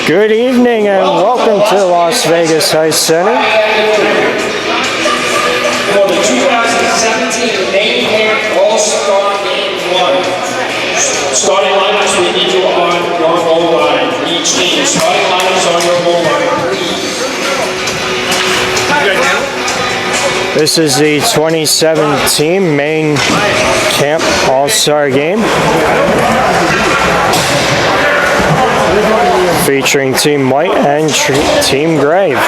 Good evening and welcome to Las Vegas High Center. For the 2017 main camp All-Star Game 1. Starting lineups, we need you on your goal line for each team. Starting lineups on your goal line, please. This is the 2017 main camp All-Star Game, featuring Team White and Team Gray. All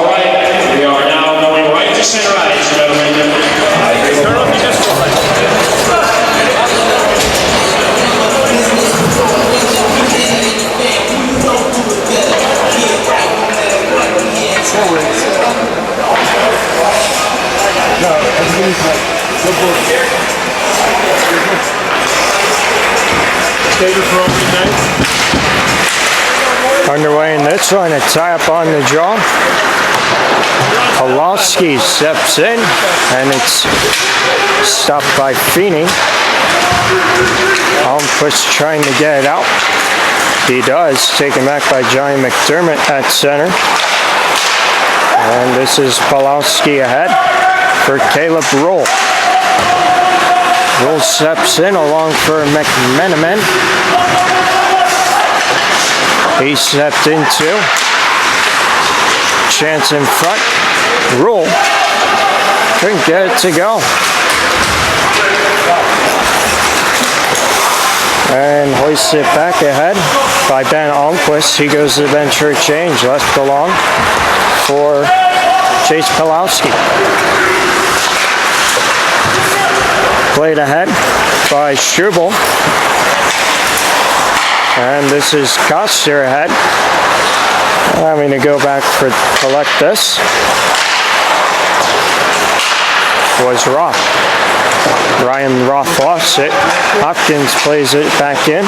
right, we are now going right to center ice, gentlemen. Turn on the disco light. Underway in this one, a tie-up on the draw. Pawlowski steps in, and it's stopped by Feeney. Almquist trying to get it out. He does, taken back by Johnny McDermott at center. And this is Pawlowski ahead for Caleb Rule. Rule steps in along for McMenamin. He stepped in too. Chance in front. Rule couldn't get it to go. And hoists it back ahead by Ben Almquist. He goes to the bench for a change. Left along for Chase Pawlowski. Played ahead by Struble. And this is Koster ahead. Having to go back for collect this. Was Roth. Ryan Roth lost it. Hopkins plays it back in.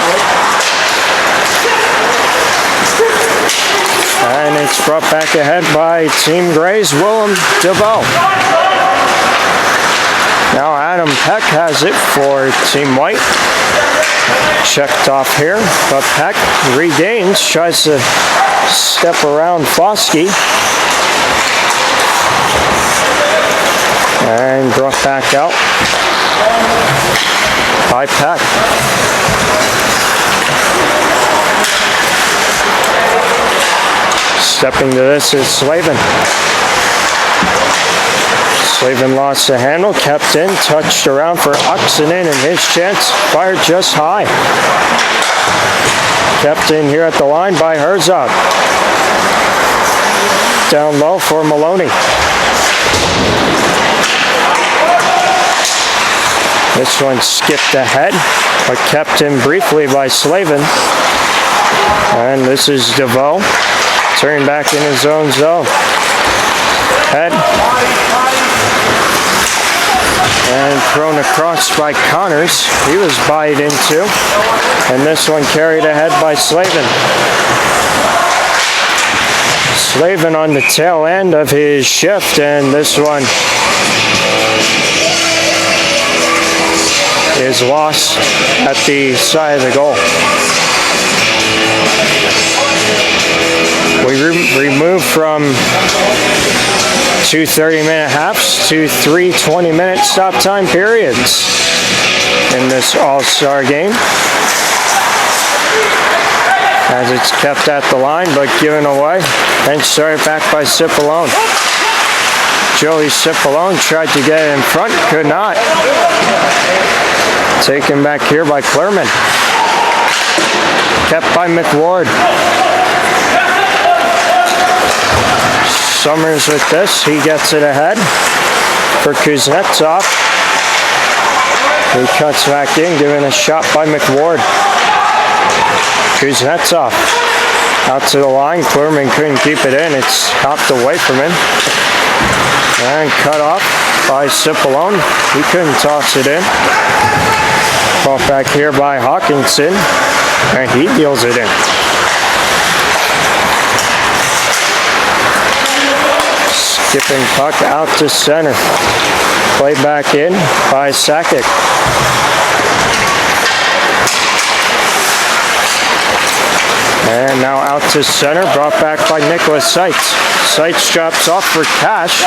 And it's brought back ahead by Team Gray's Willem DeVoe. Now Adam Peck has it for Team White. Checked off here, but Peck regains, tries to step around Foskey. And brought back out by Peck. Stepping to this is Slavin. Slavin lost the handle, kept in, touched around for Oxenden, and his chance fired just high. Kept in here at the line by Herzog. Down low for Maloney. This one skipped ahead, but kept in briefly by Slavin. And this is DeVoe, turning back in his own zone. Head. And thrown across by Connors. He was buyed into. And this one carried ahead by Slavin. Slavin on the tail end of his shift, and this one is lost at the side of the goal. We remove from 2 30-minute halves to 3 20-minute stop time periods in this All-Star game. As it's kept at the line but given away and started back by Cipollone. Joey Cipollone tried to get it in front, could not. Taken back here by Clerman. Kept by McWard. Summers with this, he gets it ahead for Kuznetsov. He cuts back in, giving a shot by McWard. Kuznetsov out to the line. Clerman couldn't keep it in. It's hopped away from him. And cut off by Cipollone. He couldn't toss it in. Brought back here by Hawkinson. And he deals it in. Skipping puck out to center. Played back in by Sakic. And now out to center, brought back by Nicholas Seitz. Seitz drops off for Cash.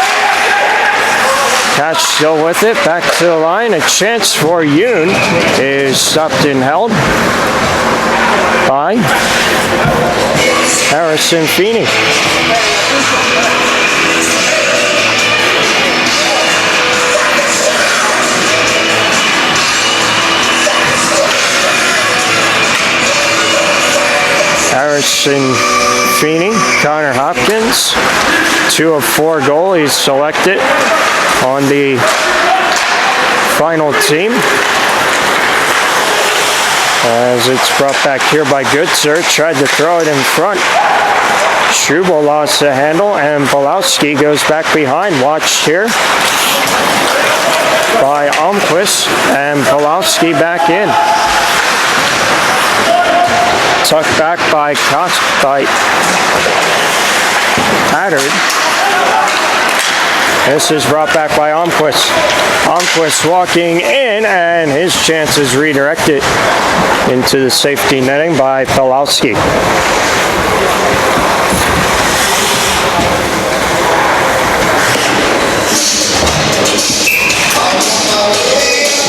Cash still with it, back to the line. A chance for Yoon is stopped and held by Harrison Feeney. Harrison Feeney, Connor Hopkins, 2 of 4 goalies selected on the final team. As it's brought back here by Goodser, tried to throw it in front. Struble lost the handle, and Pulowski goes back behind. Watched here by Almquist, and Pulowski back in. Tucked back by Haddard. This is brought back by Almquist. Almquist walking in, and his chance is redirected into the safety netting by Pulowski.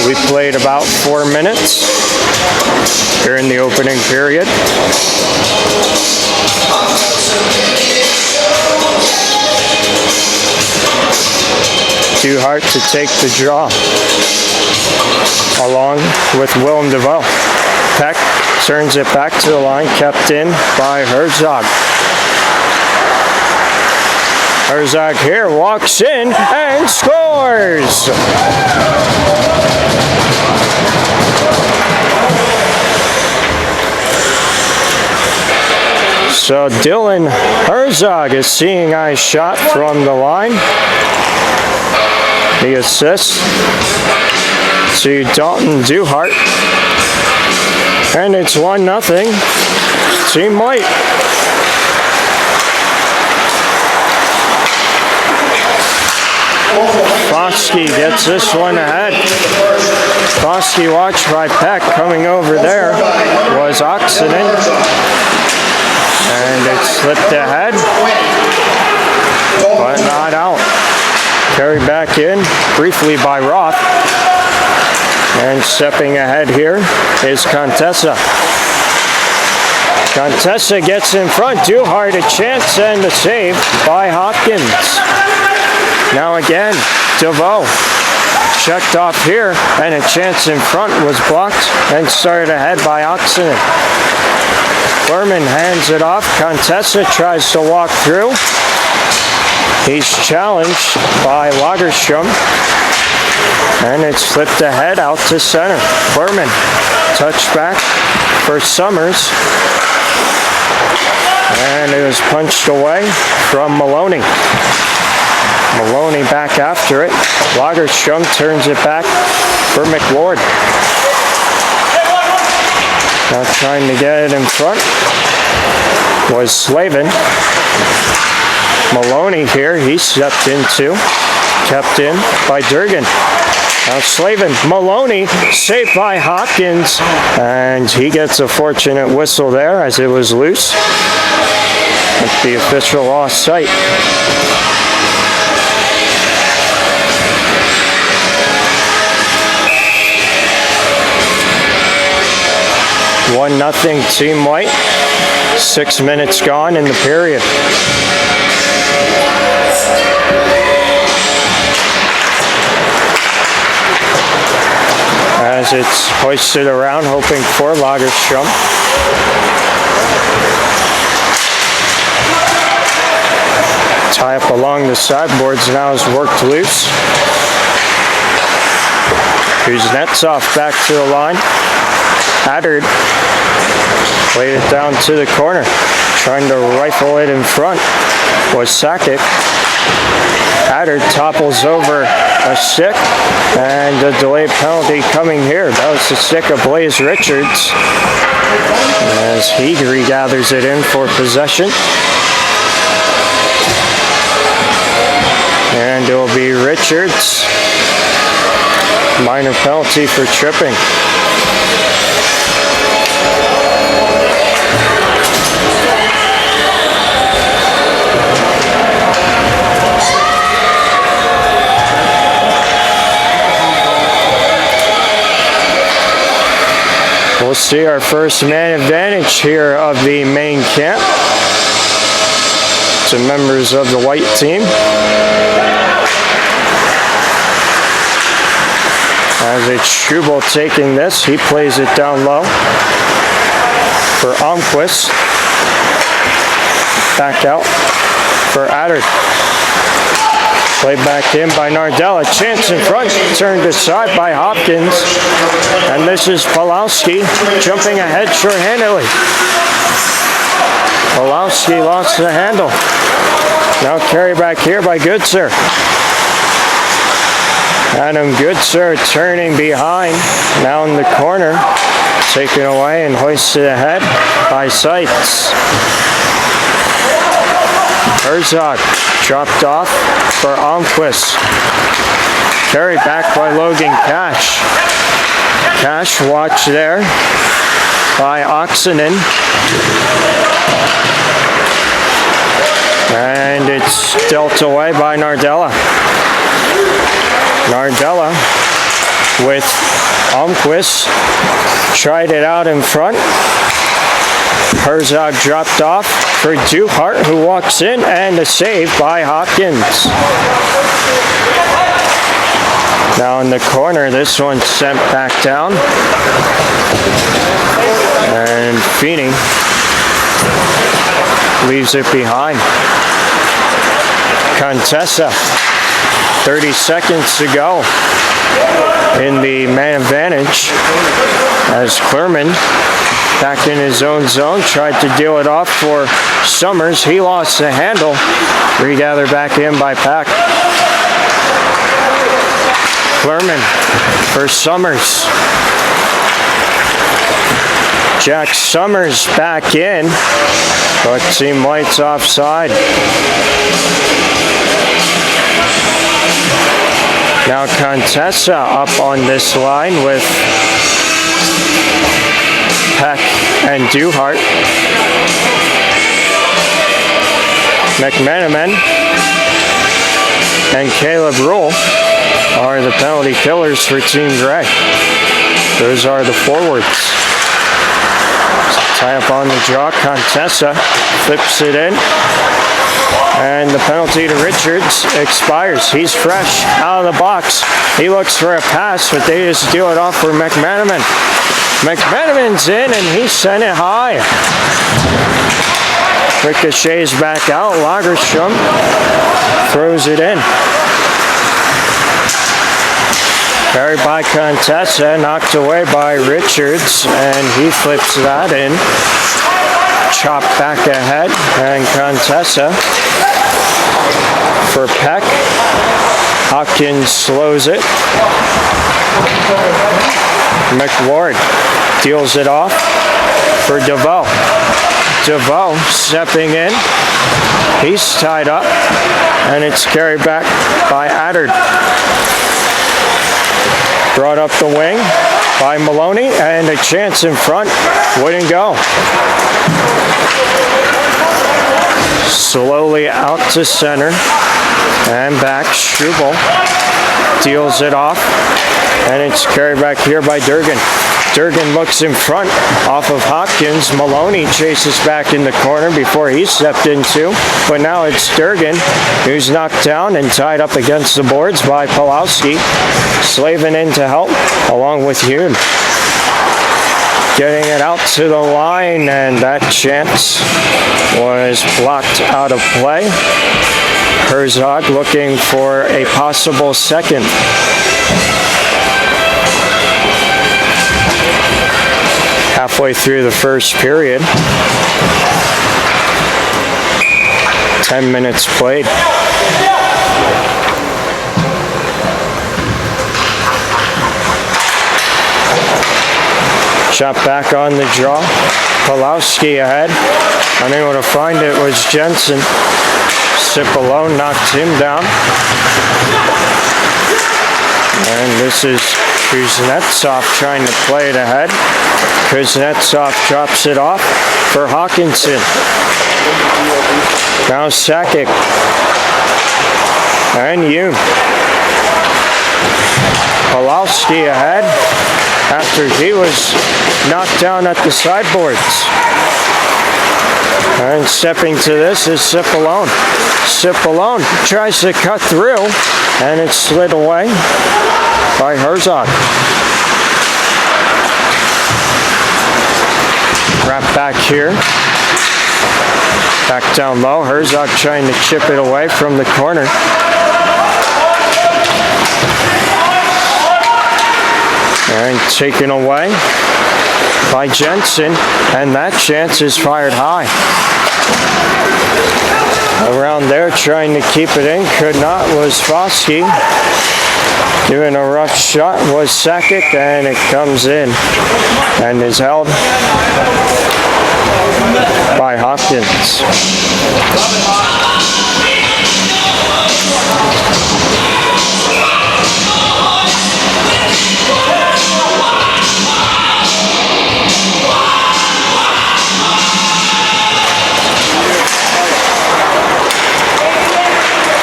We played about 4 minutes here in the opening period. Duhart to take the draw, along with Willem DeVoe. Peck turns it back to the line, kept in by Herzog. Herzog here walks in and scores! So Dylan Herzog is seeing a shot from the line. The assist to Dalton Duhart. And it's 1-0. Team White. Foskey gets this one ahead. Foskey watched by Peck. Coming over there was Oxenden. And it slipped ahead, but not out. Carried back in briefly by Roth. And stepping ahead here is Contessa. Contessa gets in front. Duhart a chance and a save by Hopkins. Now again, DeVoe checked off here, and a chance in front was blocked and started ahead by Oxenden. Berman hands it off. Contessa tries to walk through. He's challenged by Lagerstrom. And it's flipped ahead out to center. Berman, touchback for Summers. And it was punched away from Maloney. Maloney back after it. Lagerstrom turns it back for McLeod. Now trying to get it in front was Slavin. Maloney here, he stepped into, kept in by Durgan. Now Slavin, Maloney, saved by Hopkins, and he gets a fortunate whistle there as it was loose. But the official lost sight. 1-0 Team White. 6 minutes gone in the period. As it's hoisted around, hoping for Lagerstrom. Tie up along the sideboards now is worked loose. Kuznetsov back to the line. Haddard laid it down to the corner. Trying to rifle it in front was Sakic. Haddard topples over a stick, and a delayed penalty coming here. That was the stick of Blaze Richards as he regathers it in for possession. And it will be Richards Minor penalty for tripping. We'll see our first man advantage here of the main camp. To members of the white team. As it's Schubel taking this, he plays it down low for Almquist. Back out for Adder. Played back in by Nardella. Chance in front, turned aside by Hopkins. And this is Pulowski jumping ahead shorthandedly. Pulowski lost the handle. Now carry back here by Goodser. Adam Goodser turning behind. Now in the corner. Taken away and hoisted ahead by Seitz. Herzog dropped off for Almquist. Carried back by Logan Cash. Cash watched there by Oxenden. And it's dealt away by Nardella. Nardella with Almquist. Tried it out in front. Herzog dropped off for Duhart, who walks in, and a save by Hopkins. Now in the corner, this one sent back down. And Feeney leaves it behind. Contessa, 30 seconds to go in the man advantage as Clerman back in his own zone, tried to deal it off for Summers. He lost the handle. Regathered back in by Pack. Clerman for Summers. Jack Summers back in, but Team White's offside. Now Contessa up on this line with Peck and Duhart. McManaman and Caleb Rule are the penalty killers for Team Gray. Those are the forwards. Tie up on the draw. Contessa flips it in. And the penalty to Richards expires. He's fresh out of the box. He looks for a pass, but they just deal it off for McManaman. McManaman's in, and he sent it high. Ricochets back out. Lagerstrom throws it in. Carried by Contessa, knocked away by Richards, and he flips that in. Chopped back ahead, and Contessa for Peck. Hopkins slows it. McWard deals it off for DeVoe. DeVoe stepping in. He's tied up, and it's carried back by Adder. Brought up the wing by Maloney, and a chance in front wouldn't go. Slowly out to center, and back. Struble deals it off, and it's carried back here by Durgan. Durgan looks in front off of Hopkins. Maloney chases back in the corner before he stepped into, but now it's Durgan who's knocked down and tied up against the boards by Pulowski. Slavin in to help along with Hume. Getting it out to the line, and that chance was blocked out of play. Herzog looking for a possible second. Halfway through the first period. 10 minutes played. Shot back on the draw. Pulowski ahead. Unable to find it was Jensen. Cipollone knocked him down. And this is Kuznetsov trying to play it ahead. Kuznetsov drops it off for Hawkinson. Now Sakic. And Yoon. Pawlowski ahead after he was knocked down at the sideboards. And stepping to this is Cipollone. Cipollone tries to cut through, and it's slid away by Herzog. Wrap back here. Back down low. Herzog trying to chip it away from the corner. And taken away by Jensen, and that chance is fired high. Around there trying to keep it in, could not, was Foskey. Doing a rough shot was Sakic, and it comes in and is held by Hopkins.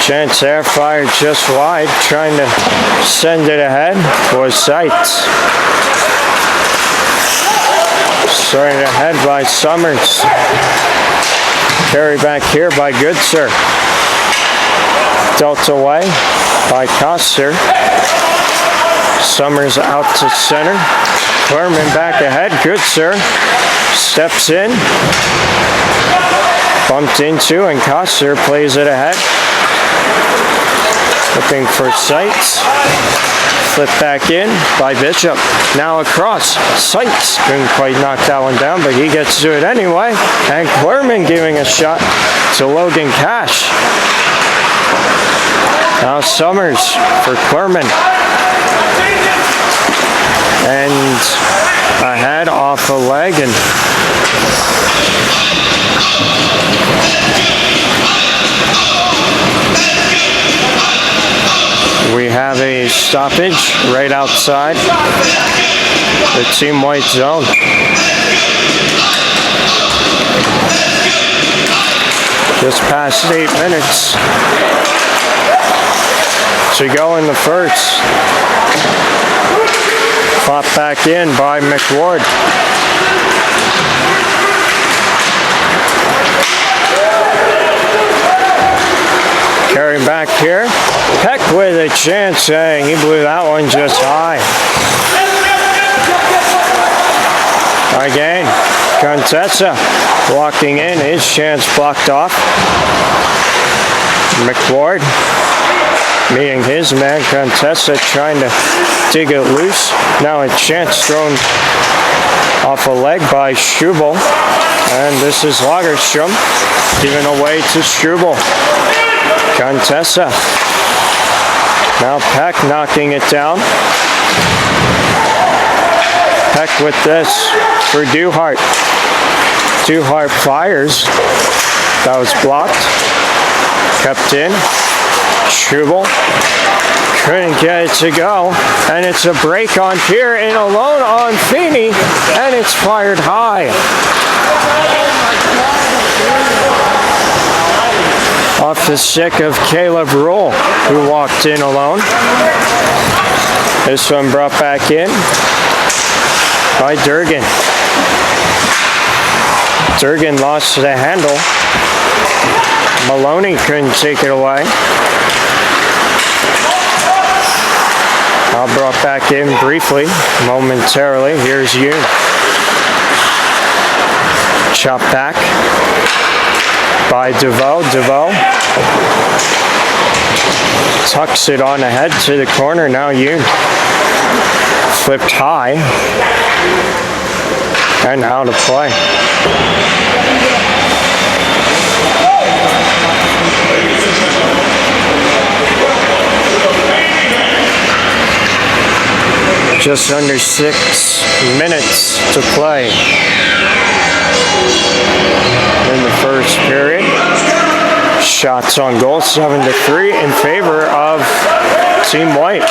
Chance there, fired just wide, trying to send it ahead was Seitz. Started ahead by Summers. Carry back here by Goodser. Dealt away by Koster. Summers out to center. Clerman back ahead. Goodser steps in. Bumped into, and Koster plays it ahead. Looking for Seitz. Flip back in by Bishop. Now across. Seitz couldn't quite knock that one down, but he gets to it anyway. And Clerman giving a shot to Logan Cash. Now Summers for Clerman. And ahead off a leg, and we have a stoppage right outside the team white zone. Just past 8 minutes to go in the first. Fought back in by McWard. Carrying back here. Peck with a chance. He blew that one just high. Again, Contessa walking in. His chance blocked off. McWard meeting his man. Contessa trying to dig it loose. Now a chance thrown off a leg by Strubel. And this is Lagerstrom giving away to Strubel. Contessa. Now Peck knocking it down. Peck with this for Duhart. Duhart fires. That was blocked. Kept in. Strubel couldn't get it to go. And it's a break on Pier and alone on Feeney. And it's fired high. Off the stick of Caleb Rule, who walked in alone. This one brought back in by Durgan. Durgan lost the handle. Maloney couldn't take it away. Brought back in briefly, momentarily. Here's Yoon. Chop back by DeVoe. DeVoe tucks it on ahead to the corner. Now Yoon. Flipped high and out of play. Just under 6 minutes to play in the first period. Shots on goal, 7-3 in favor of Team White.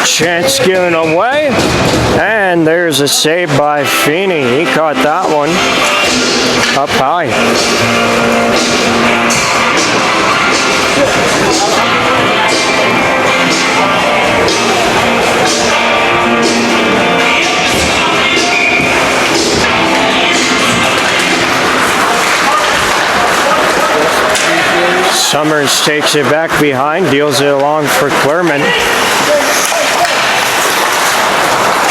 Chance given away. And there's a save by Feeney. He caught that one up high. Summers takes it back behind, deals it along for Clermont.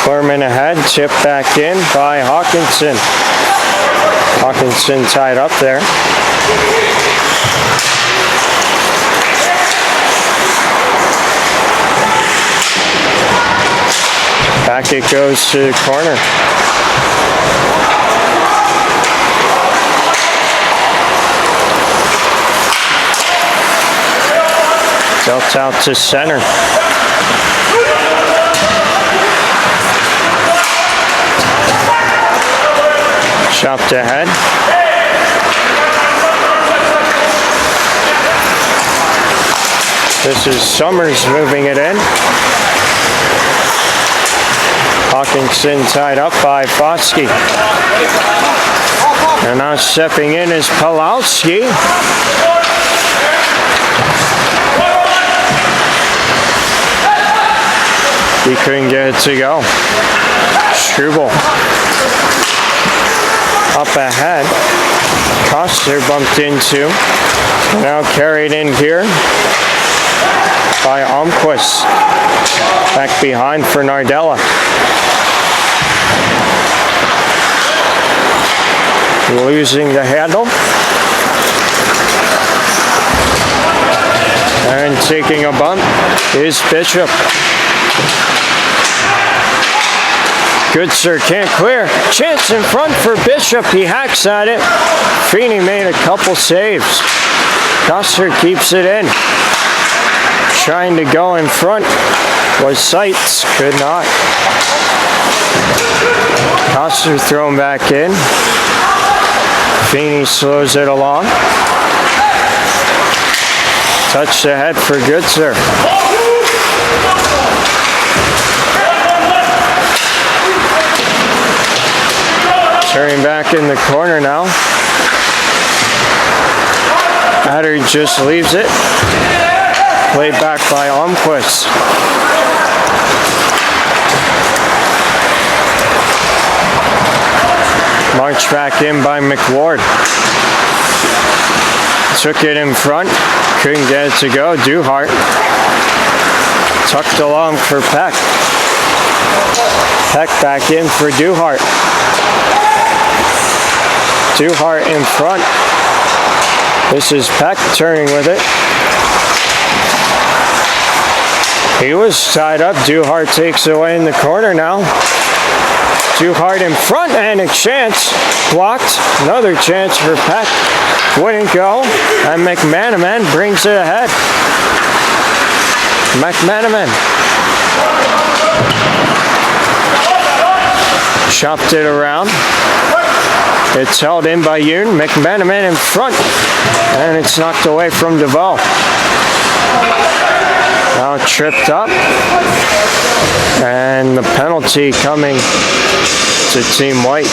Clermont ahead, tip back in by Hawkinson. Hawkinson tied up there. Back it goes to the corner. Dealt out to center. Chopped ahead. This is Summers moving it in. Hawkinson tied up by Foskey. And now stepping in is Pulowski. He couldn't get it to go. Struble. Up ahead. Koster bumped into. Now carried in here by Almquist. Back behind for Nardella. Losing the handle. And taking a bump is Bishop. Goodser can't clear. Chance in front for Bishop. He hacks at it. Feeney made a couple saves. Koster keeps it in. Trying to go in front was Seitz. Could not. Koster thrown back in. Feeney slows it along. Touch ahead for Goodser. Turning back in the corner now. Adder just leaves it. Played back by Almquist. Marched back in by McWard. Took it in front. Couldn't get it to go. Duhart. Tucked along for Peck. Peck back in for Duhart. Duhart in front. This is Peck turning with it. He was tied up. Duhart takes it away in the corner now. Duhart in front and a chance. Blocked. Another chance for Peck. Wouldn't go. And McManaman brings it ahead. McManaman. Chopped it around. It's held in by Yoon. McManaman in front. And it's knocked away from DeVoe. Now tripped up. And the penalty coming to Team White.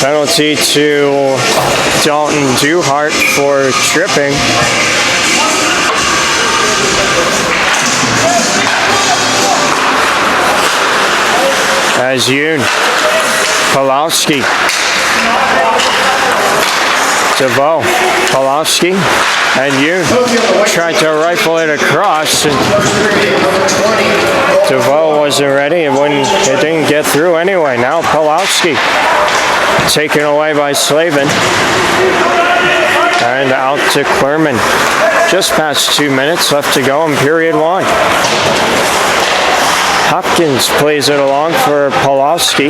Penalty to Dalton Duhart for tripping. As Yoon, Pulowski, DeVoe, Pulowski, and Yoon tried to rifle it across, and DeVoe wasn't ready. It didn't get through anyway. Now Pulowski taken away by Slavin, and out to Clermont. Just past 2 minutes left to go in period one. Hopkins plays it along for Pulowski.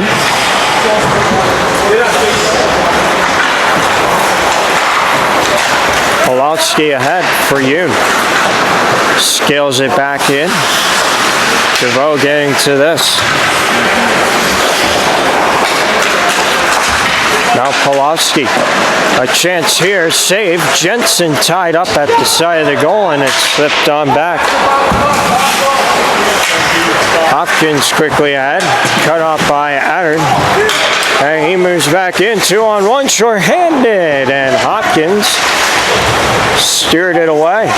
Pulowski ahead for Yoon. Scales it back in. DeVoe getting to this. Now Pawlowski. A chance here. Save. Jensen tied up at the side of the goal, and it's flipped on back. Hopkins quickly ahead. Cut off by Adder. And he moves back in. 2-on-1. Short-handed. And Hopkins steered it away.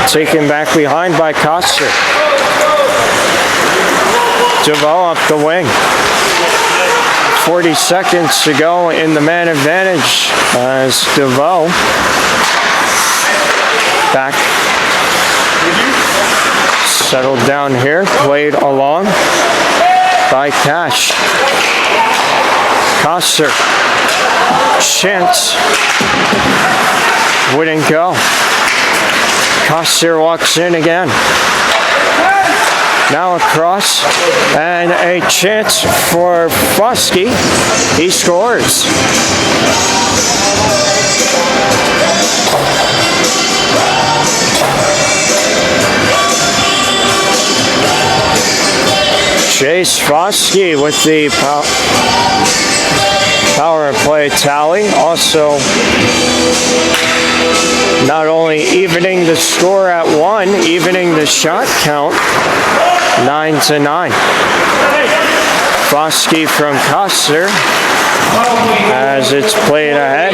Taken back behind by Koster. DeVoe up the wing. 40 seconds to go in the man advantage as DeVoe back. Settled down here. Played along by Cash. Koster. Chance. Wouldn't go. Koster walks in again. Now across, and a chance for Foskey. He scores. Chase Foskey with the power play tally. Also, not only evening the score at 1, evening the shot count 9-9. Foskey from Koster as it's played ahead.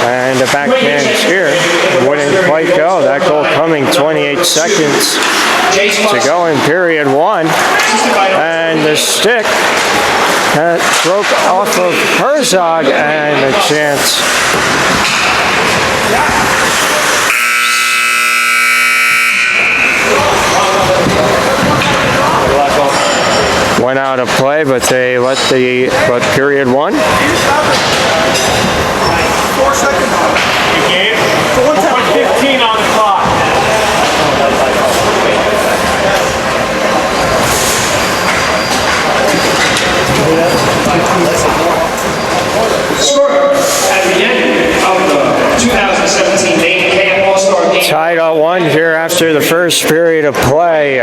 And the backhand here wouldn't quite go. That goal coming 28 seconds to go in period 1. And the stick broke off of Herzog, and a chance. Went out of play, but they let period 1. 4 seconds. You game? 1:15 on the clock. Score at the end of the 2017 main camp All-Star game. Tied at 1 here after the first period of play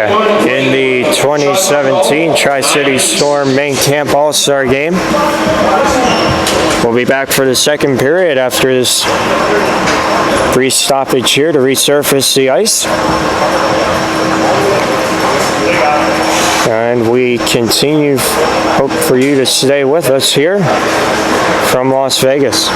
in the 2017 Tri-City Storm main camp All-Star game. We'll be back for the second period after this brief stoppage here to resurface the ice. And we continue, hope for you to stay with us here from Las Vegas.